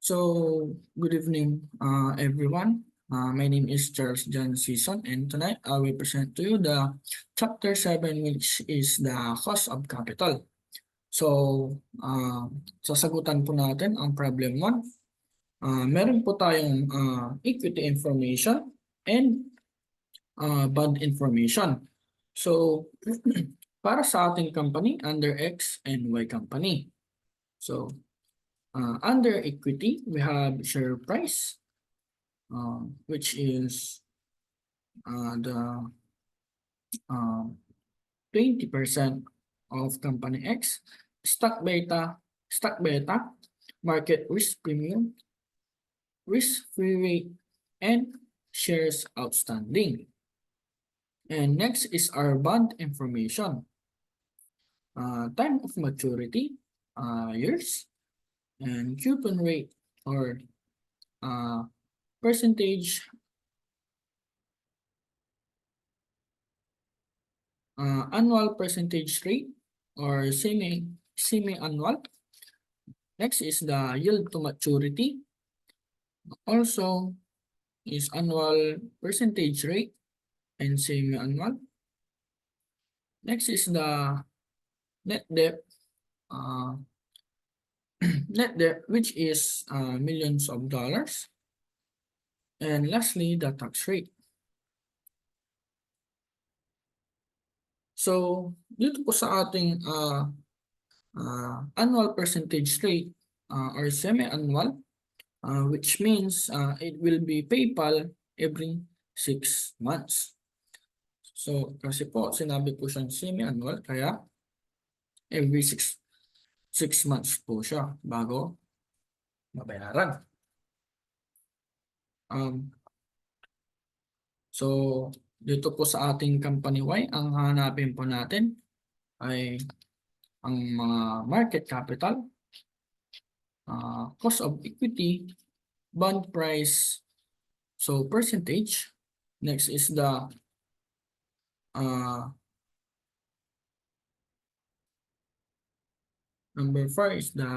So, good evening, everyone. My name is Charles John Season, and tonight I will present to you the Chapter 7, which is the cost of capital. So, sasagutan po natin ang problem 1. Meron po tayong equity information and bond information. So, para sa ating company, under X and Y company. So, under equity, we have share price, which is the 20% of company X, stock beta, market risk premium, risk-free rate, and shares outstanding. And next is our bond information. Time of maturity, years, and coupon rate or percentage, annual percentage rate or semi-annual. Next is the yield to maturity. Also is annual percentage rate and semi-annual. Next is the net debt, net debt, which is millions of dollars. And lastly, the tax rate. So, dito po sa ating annual percentage rate or semi-annual, which means it will be PayPal every 6 months. So, kasi po, sinabi po siyang semi-annual, kaya every 6 months po siya bago mabayaran. So, dito po sa ating company Y, ang hanapin po natin ay ang mga market capital, cost of equity, bond price, so percentage. Next is the number 4 is the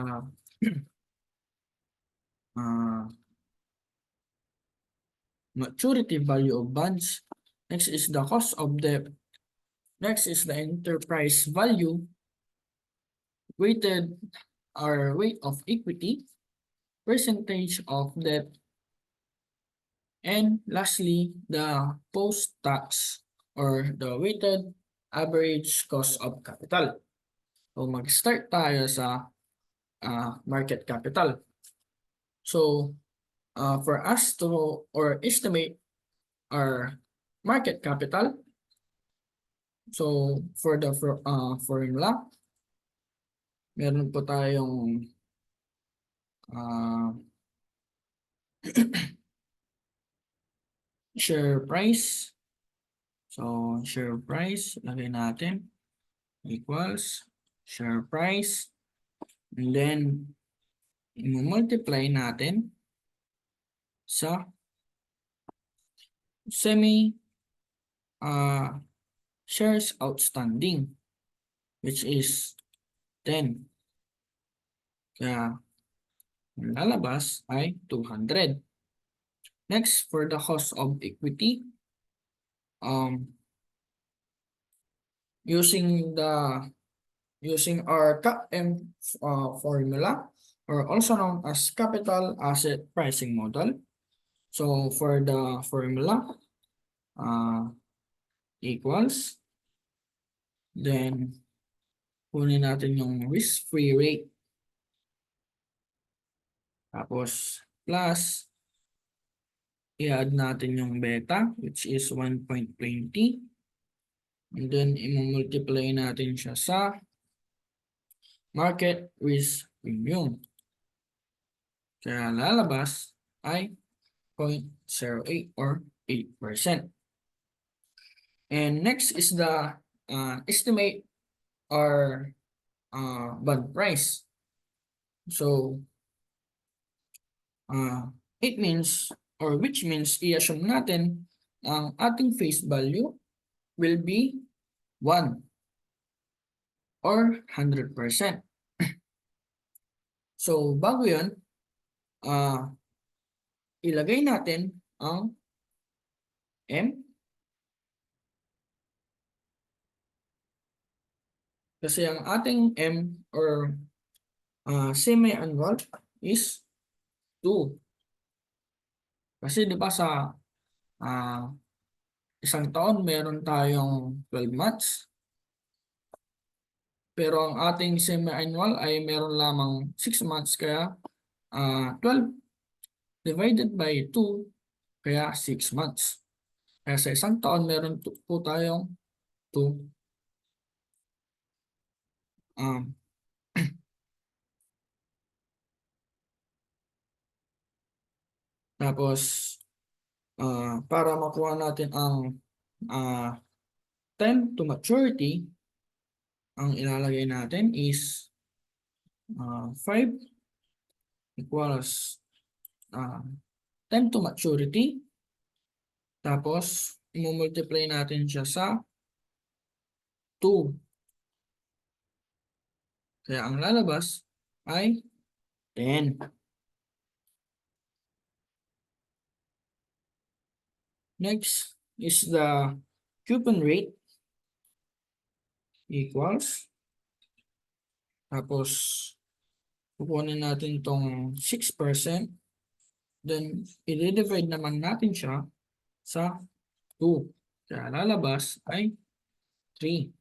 maturity value of bonds. Next is the cost of debt. Next is the enterprise value, weighted or weight of equity, percentage of debt, and lastly, the post-tax or the weighted average cost of capital. So mag-start tayo sa market capital. So for us to or estimate our market capital, so for the formula, meron po tayong share price. So share price, lagay natin equals share price, and then i-multiply natin sa shares outstanding, which is 10. Kaya lalabas ay 200. Next, for the cost of equity, using our CAPM formula, or also known as capital asset pricing model. So for the formula, equals, then kunin natin yung risk-free rate, tapos plus i-add natin yung beta, which is 1.20, and then i-multiply natin siya sa market risk premium. Kaya lalabas ay 0.08 or 8%. And next is the estimate our bond price. So it means, or which means, i-assume natin ang ating face value will be 1 or 100%. So bago yun, ilagay natin ang M kasi ang ating M or semi-annual is 2. Kasi di ba sa ah, isang taon meron tayong 12 months. Pero ang ating semi-annual ay meron lamang 6 months kaya 12 divided by 2 kaya 6 months. Kaya sa isang taon meron po tayong 2. Um, Tapos para makuha natin ang ah, time to maturity, ang ilalagay natin is 5 equals time to maturity. Tapos i-multiply natin siya sa 2. Kaya ang lalabas ay 10. Next is the coupon rate equals. Tapos kukunin natin tong 6%. Then i-divide naman natin siya sa 2. Kaya lalabas ay 3%.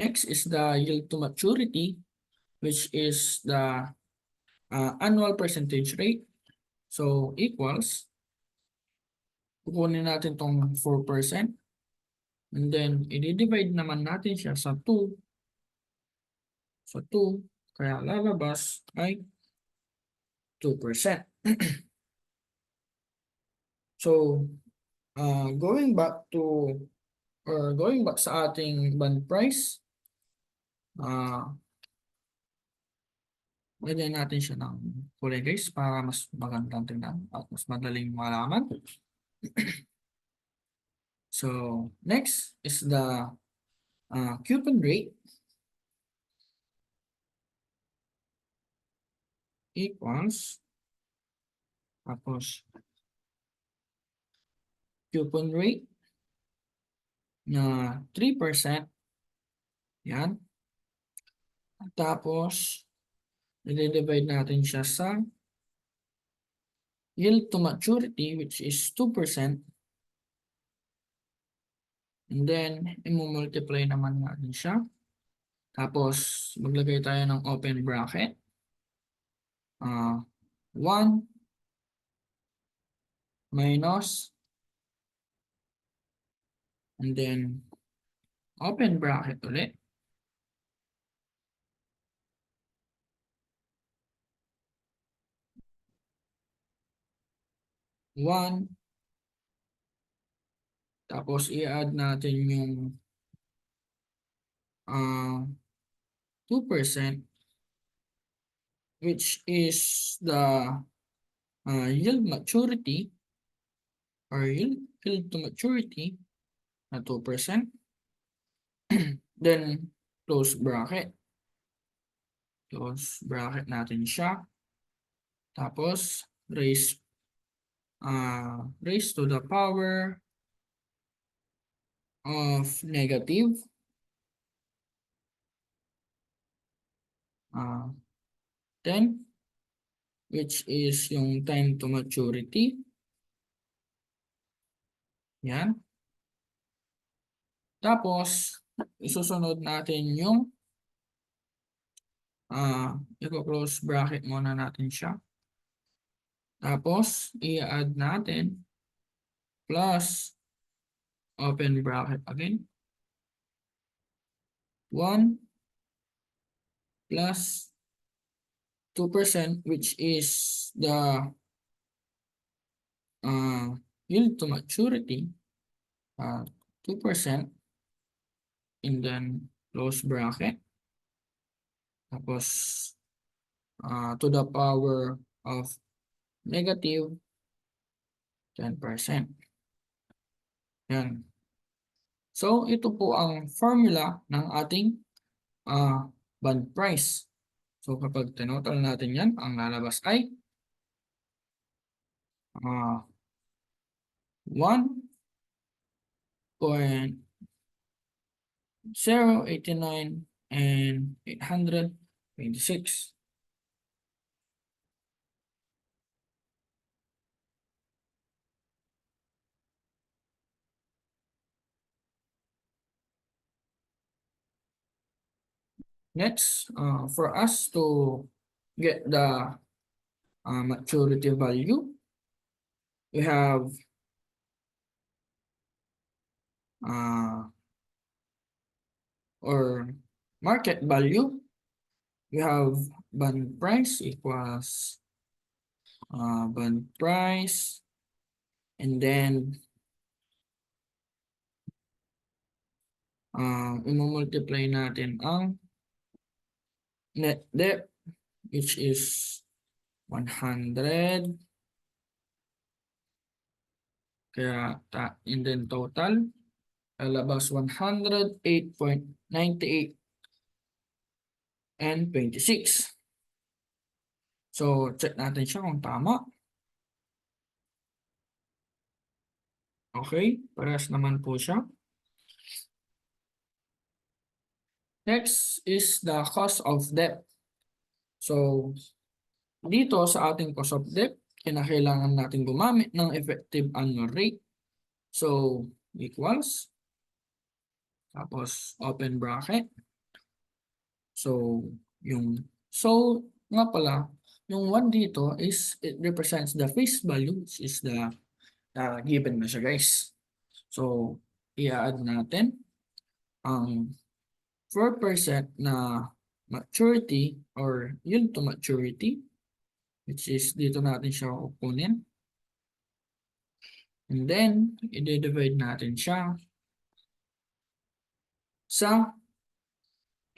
Next is the yield to maturity, which is the annual percentage rate. So equals, kukunin natin tong 4%. And then i-divide naman natin siya sa 2. Sa 2. Kaya lalabas ay 2%. So going back sa ating bond price, lagyan natin siya ng kulay guys para mas magandang tingnan at mas madaling malaman. So next is the coupon rate equals, tapos coupon rate na 3%. Yan. Tapos i-divide natin siya sa yield to maturity, which is 2%. And then i-multiply naman natin siya. Tapos maglagay tayo ng open bracket. 1 minus, and then open bracket ulit. 1, tapos i-add natin yung 2%, which is the yield maturity or yield to maturity na 2%. Then close bracket. Close bracket natin siya. Tapos raise to the power of negative 10, which is yung time to maturity. Yan. Tapos isusunod natin yung i-close bracket muna natin siya. Tapos i-add natin plus open bracket again. 1 plus 2%, which is the yield to maturity, 2%, and then close bracket. Tapos to the power of negative 10%. Yan. So ito po ang formula ng ating bond price. So kapag tinotal natin yan, ang lalabas ay 1.089 and 826. Next, for us to get the maturity value, we have or market value, we have bond price equals bond price, and then i-multiply natin ang net debt, which is 100. Kaya and then total, lalabas 108.98 and 26. So, check natin siya kung tama. Okay, parehas naman po siya. Next is the cost of debt. So, dito sa ating cost of debt, kinakailangan natin gumamit ng effective annual rate. So, equals, tapos open bracket. So, nga pala, yung 1 dito is, it represents the face value, which is the given na siya, guys. So, i-add natin ang 4% na maturity or yield to maturity, which is dito natin siya kukunin. And then, i-divide natin siya sa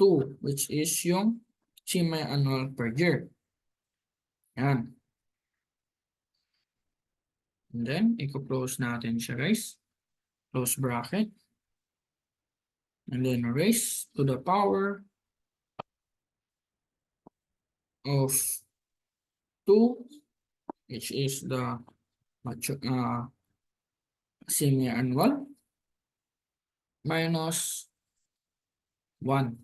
2, which is yung semi-annual per year. Yan. And then, i-close natin siya, guys. Close bracket. And then, raise to the power of 2, which is the semi-annual, minus 1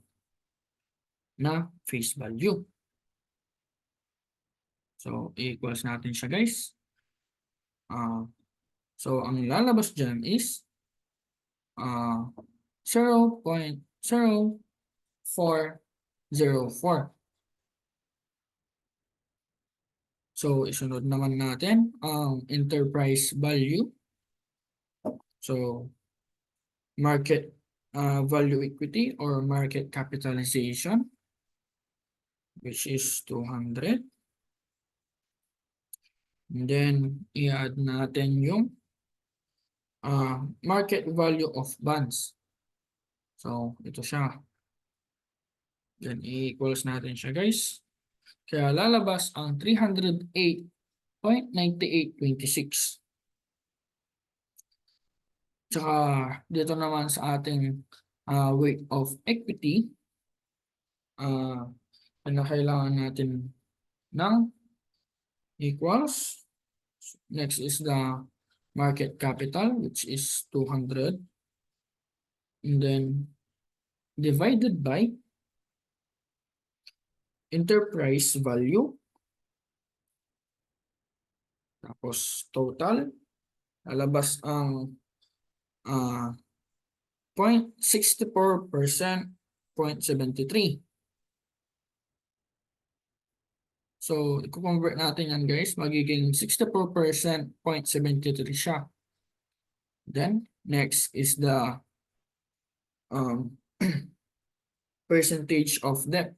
na face value. So, equals natin siya, guys. So, ang lalabas dyan is 0.0404. So, isunod naman natin ang enterprise value. So, market value equity or market capitalization, which is 200. And then, i-add natin yung market value of bonds. So, ito siya. Then, i-equals natin siya, guys. Kaya lalabas ang 308.9826. Tsaka, dito naman sa ating weight of equity, kailangan natin ng equals. Next is the market capital, which is 200. And then, divided by enterprise value. Tapos, total. Lalabas ang 0.64%, 0.73. So, i-convert natin yan, guys. Magiging 64%, 0.73 siya. Then, next is the percentage of debt.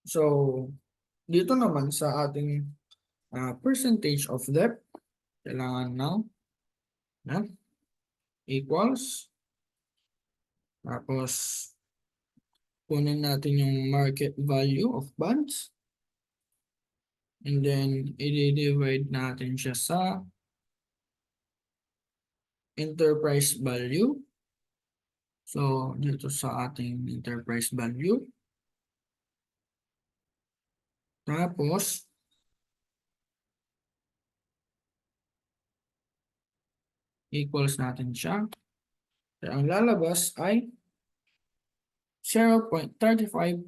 So, dito naman sa ating percentage of debt, kailangan ng equals. Tapos, kunin natin yung market value of bonds. And then, i-divide natin siya sa enterprise value. So, dito sa ating enterprise value, Tapos, equals natin siya. Kaya ang lalabas ay 0.35.27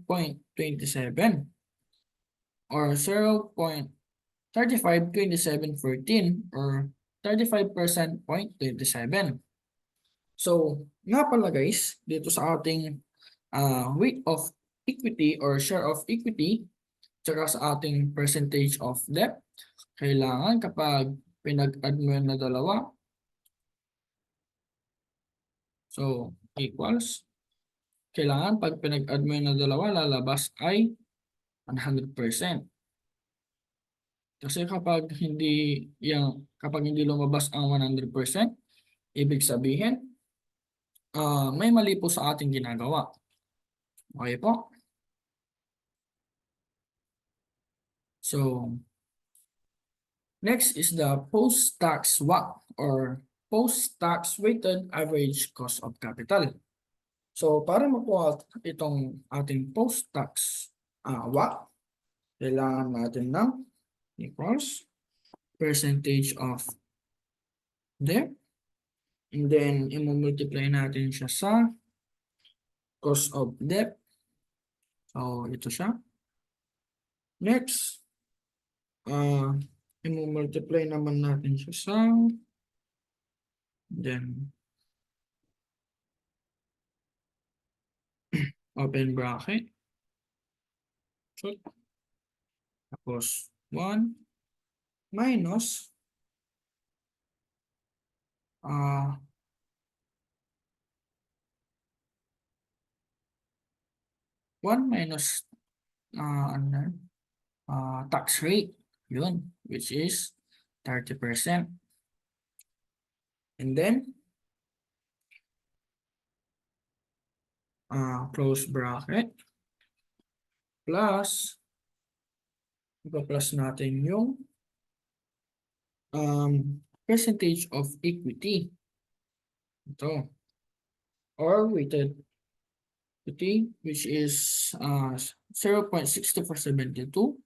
or 0.352714 or 35%.27. So, nga pala guys, dito sa ating weight of equity or share of equity, tsaka sa ating percentage of debt, kailangan kapag pinag-add mo yun na dalawa, so equals, kailangan pag pinag-add mo yun na dalawa, lalabas ay 100%. Kasi kapag hindi lumabas ang 100%, ibig sabihin, may mali po sa ating ginagawa. Okay po? So, next is the post-tax WACC or post-tax weighted average cost of capital. So, para makuha itong ating post-tax WACC, kailangan natin ng equals percentage of debt. And then, i-multiply natin siya sa cost of debt. So, ito siya. Next, i-multiply naman natin siya sa then open bracket. So, tapos 1 minus 1 minus tax rate, yun, which is 30%. And then, close bracket, plus, ipa-plus natin yung percentage of equity. Ito. Or weighted equity, which is 0.6472%.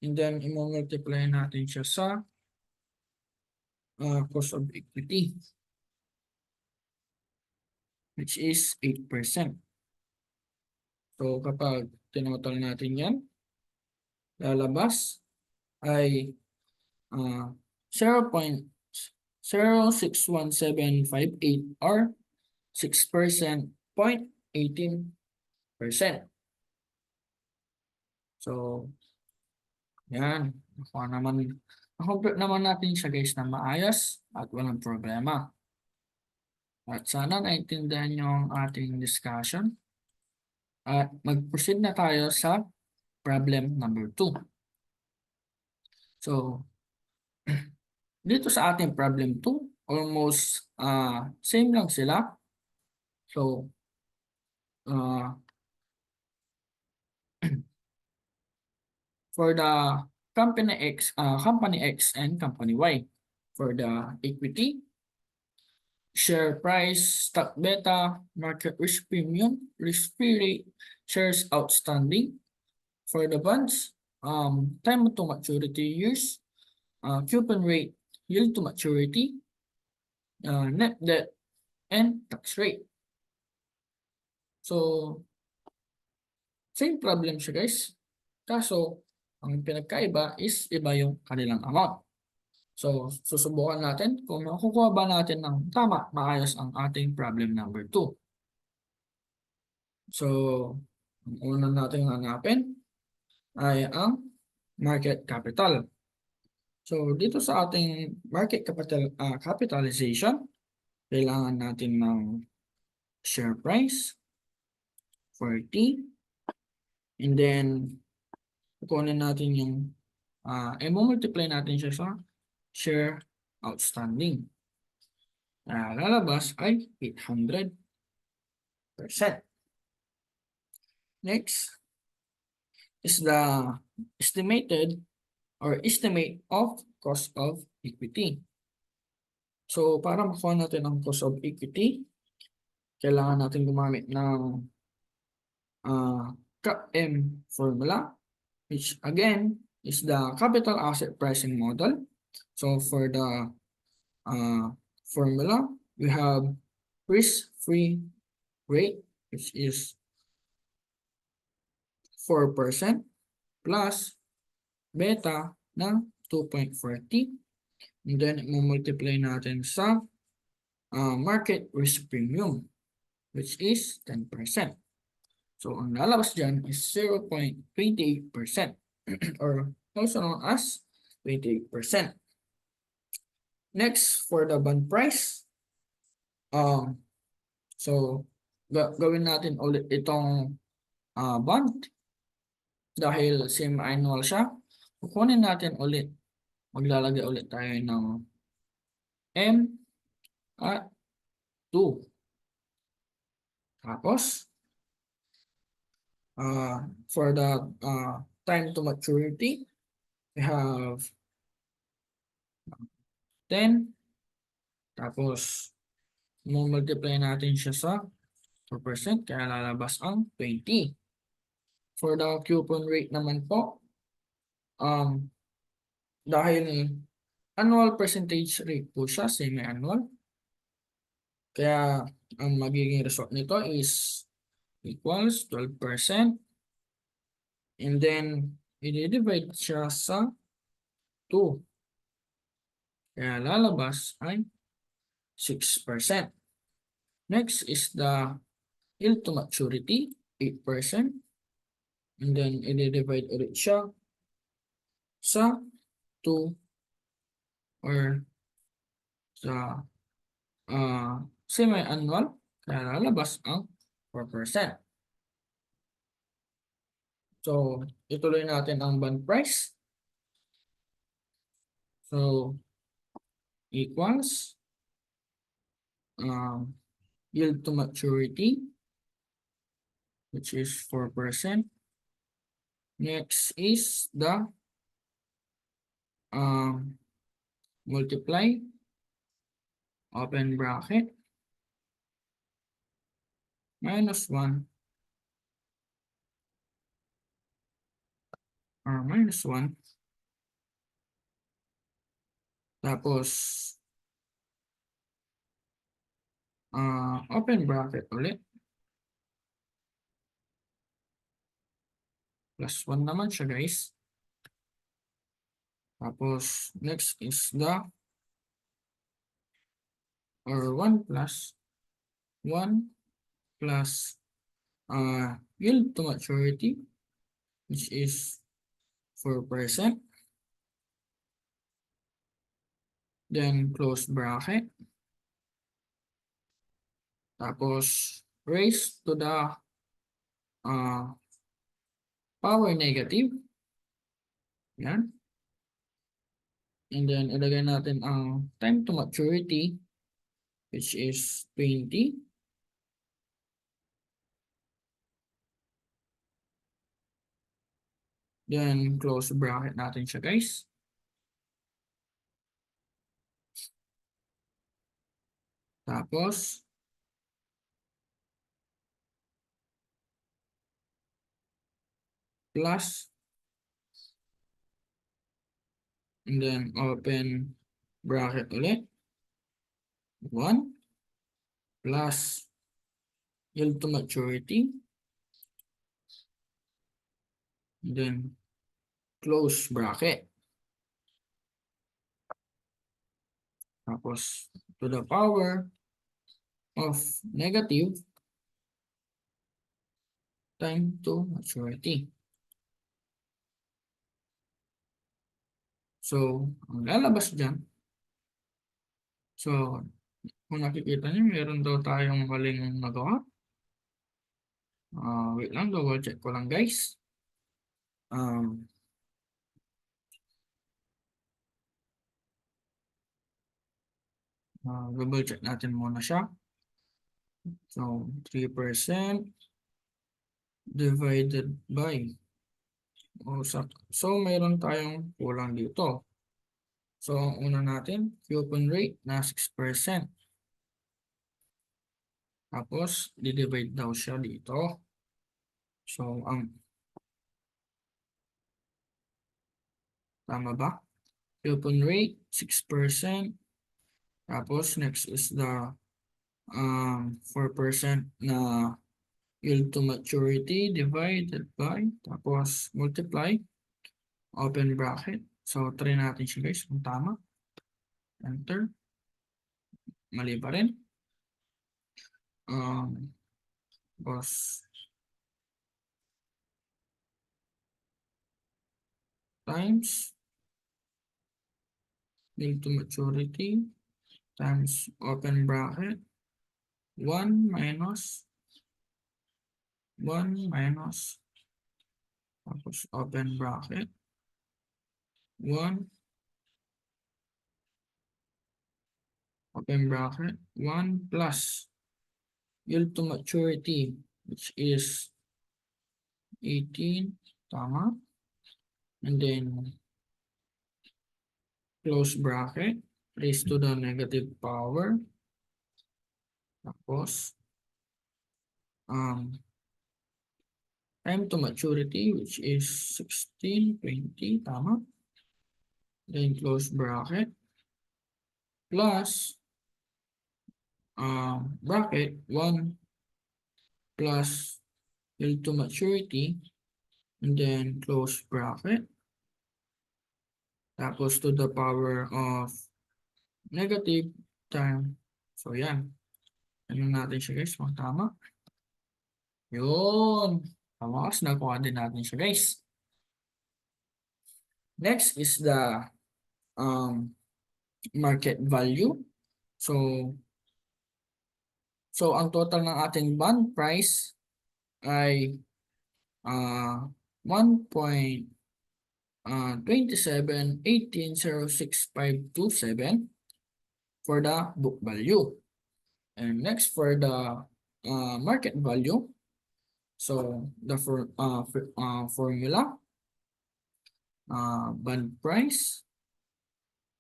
And then, i-multiply natin siya sa cost of equity, which is 8%. So, kapag tinotol natin yan, lalabas ay 0.061758 or 6%, 0.18%. So, yan. Nakomplete naman natin siya guys na maayos at walang problema. At sana naintindihan nyo ang ating discussion. At mag-proceed na tayo sa problem number 2. So, dito sa ating problem 2, almost same lang sila. So, for the company X and company Y, for the equity, share price, stock beta, market risk premium, risk-free rate, shares outstanding. For the bonds, time to maturity years, coupon rate, yield to maturity, net debt, and tax rate. So, same problem siya guys. Kaso, ang pinagkaiba is iba yung kanilang amount. So, susubukan natin kung makukuha ba natin ng tama, maayos ang ating problem number 2. So, ang una natin hanapin ay ang market capital. So, dito sa ating market capitalization, kailangan natin ng share price, 40, and then, kukunin natin yung, i-multiply natin siya sa share outstanding. Lalabas ay 800%. Next is the estimated or estimate of cost of equity. So, para makuha natin ang cost of equity, kailangan natin gumamit ng CAPM formula, which again is the capital asset pricing model. So for the formula, we have risk-free rate, which is 4% plus beta na 2.40. And then, multiply natin sa market risk premium, which is 10%. So, ang lalabas dyan is 0.28% or also known as 28%. Next, for the bond price, so gawin natin ulit itong bond dahil semi-annual siya. Kukunin natin ulit, maglalagay ulit tayo ng M at 2. Tapos, for the time to maturity, we have 10. Tapos, multiply natin siya sa 4%, kaya lalabas ang 20. For the coupon rate naman po, dahil annual percentage rate po siya, semi-annual, kaya ang magiging result nito is equals 12%. And then, i-divide siya sa 2. Kaya lalabas ay 6%. Next is the yield to maturity, 8%. And then, i-divide ulit siya sa 2 or sa semi-annual, kaya lalabas ang 4%. So, ituloy natin ang bond price. So, equals yield to maturity, which is 4%. Next is the multiply, open bracket, minus 1 or minus 1. Tapos, open bracket ulit. Plus 1 naman siya, guys. Tapos, next is the or 1 plus 1 plus yield to maturity, which is 4%. Then, close bracket. Tapos, raise to the power negative. Yan. And then, ilagay natin ang time to maturity, which is 20. Then, close bracket natin siya, guys. Tapos, plus, and then open bracket ulit. 1 plus yield to maturity. And then close bracket. Tapos to the power of negative time to maturity. So, ang lalabas dyan, so, kung nakikita niyo, meron daw tayong maling nagawa. Wait lang, double check ko lang, guys. Double check natin muna siya. So, 3% divided by. So, mayroon tayong kulang dito. So, ang una natin, coupon rate na 6%. Tapos, di-divide daw siya dito. So, tama ba? Coupon rate, 6%. Tapos, next is the 4% na yield to maturity divided by, tapos multiply, open bracket. So, try natin siya guys kung tama. Enter. Mali pa rin. Tapos, times yield to maturity times open bracket 1 minus tapos open bracket 1 open bracket 1 plus yield to maturity which is 18, tama, and then close bracket raised to the negative power, tapos time to maturity which is 16, 20, tama, then close bracket plus bracket 1 plus yield to maturity and then close bracket, tapos to the power of negative time. So yan, ano natin siya guys, kung tama. Yun, tama kasi nakuha din natin siya guys. Next is the market value. So ang total ng ating bond price ay 1.271806.527 for the book value. And next for the market value. So the formula, bond price,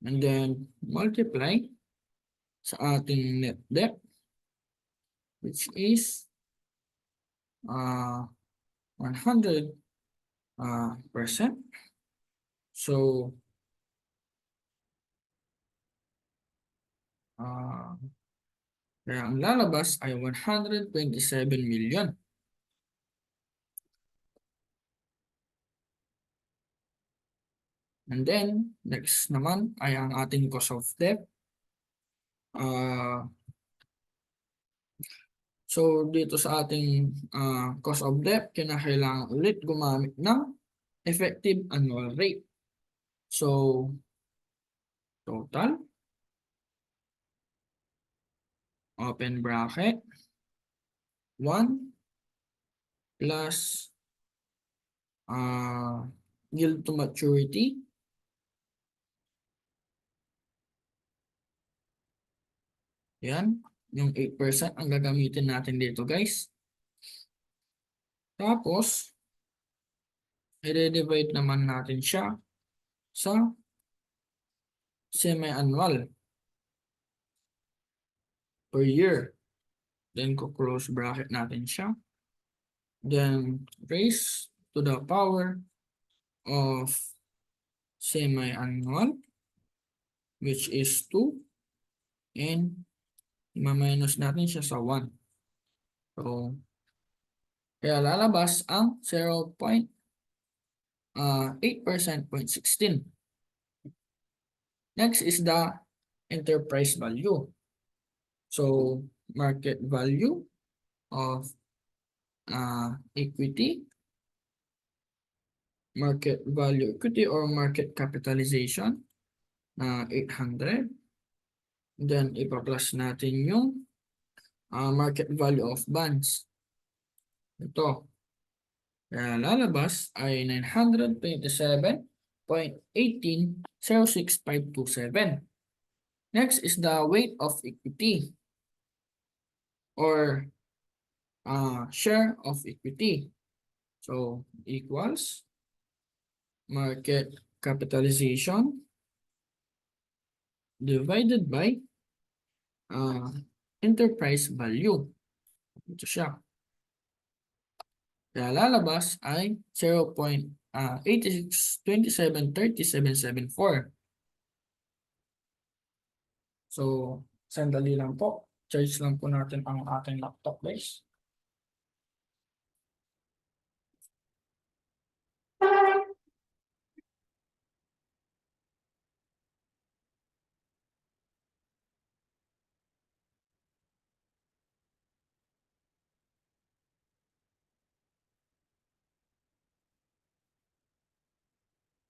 and then multiply sa ating net debt, which is 100%. So kaya ang lalabas ay 127 million. And then, next naman ay ang ating cost of debt. So, dito sa ating cost of debt, kinakailangan ulit gumamit ng effective annual rate. So, total, open bracket, 1 plus yield to maturity, yan, yung 8% ang gagamitin natin dito guys. Tapos, i-divide naman natin siya sa semi-annual per year. Then, close bracket natin siya. Then, raise to the power of semi-annual, which is 2. And, ma-minus natin siya sa 1. So, kaya lalabas ang 0.8%.16. Next is the enterprise value. So, market value of equity, market value equity or market capitalization na 800. Then, ipa-plus natin yung market value of bonds. Ito. Kaya lalabas ay 927.1806.527. Next is the weight of equity or share of equity. So, equals market capitalization divided by enterprise value. Ito siya. Kaya lalabas ay 0.86273774. So, sandali lang po. Charge lang po natin ang ating laptop, guys.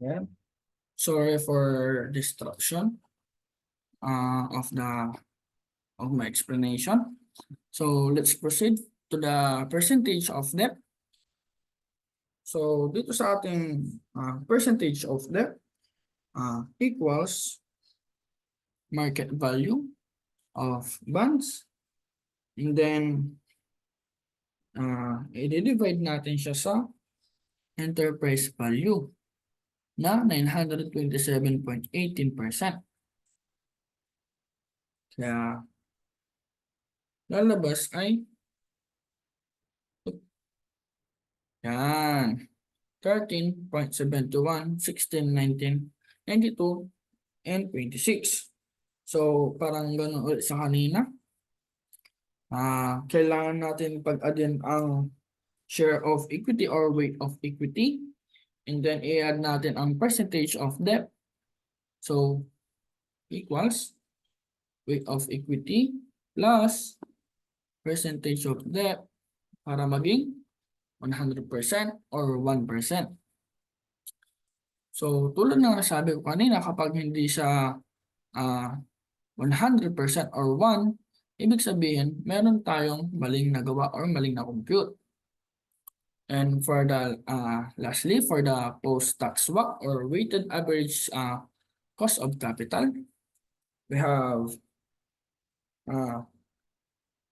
Yeah. Sorry for distraction of my explanation. So let's proceed to the percentage of debt. So dito sa ating percentage of debt equals market value of bonds, and then i-divide natin siya sa enterprise value na 927.18%. Kaya lalabas ay yan, 13.71, 16, 19, 92, and 26. So parang gano'n ulit sa kanina. Kailangan natin pag-addin ang share of equity or weight of equity, and then i-add natin ang percentage of debt. So equals weight of equity plus percentage of debt para maging 100% or 1%. So tulad ng nasabi ko kanina, kapag hindi siya 100% or 1, ibig sabihin meron tayong maling nagawa or maling na compute. And for the lastly, for the post-tax WACC or weighted average cost of capital, we have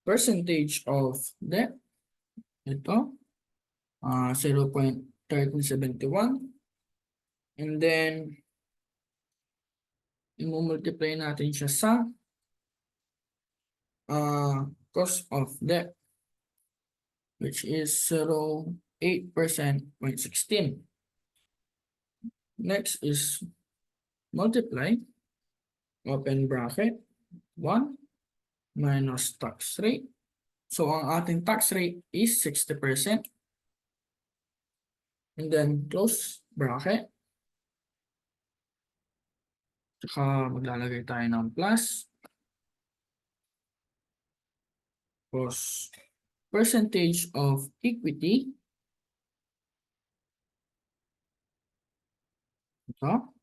percentage of debt. Ito, 0.1371. And then, i-multiply natin siya sa cost of debt, which is 0.8%.16. Next is multiply, open bracket, 1 minus tax rate. So, ang ating tax rate is 60%. And then, close bracket. Saka maglalagay tayo ng plus. Tapos, percentage of equity. Ito.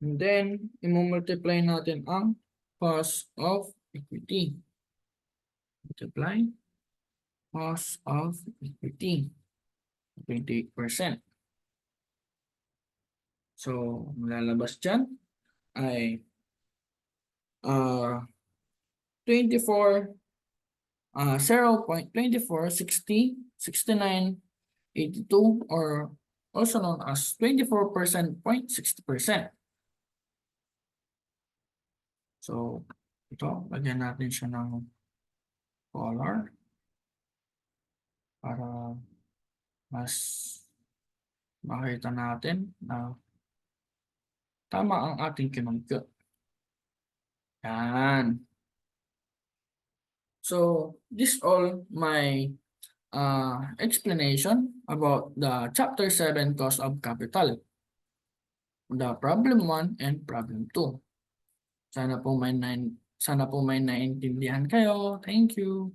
And then, i-multiply natin ang cost of equity. Multiply cost of equity, 28%. So, malalabas dyan ay 0.24606982 or also known as 24%.60%. So, ito, lagyan natin siya ng color para mas makita natin na tama ang ating kinungkit. Yan. So, this all my explanation about the Chapter 7 Cost of Capital, the Problem 1 and Problem 2. Sana po may naintindihan kayo. Thank you.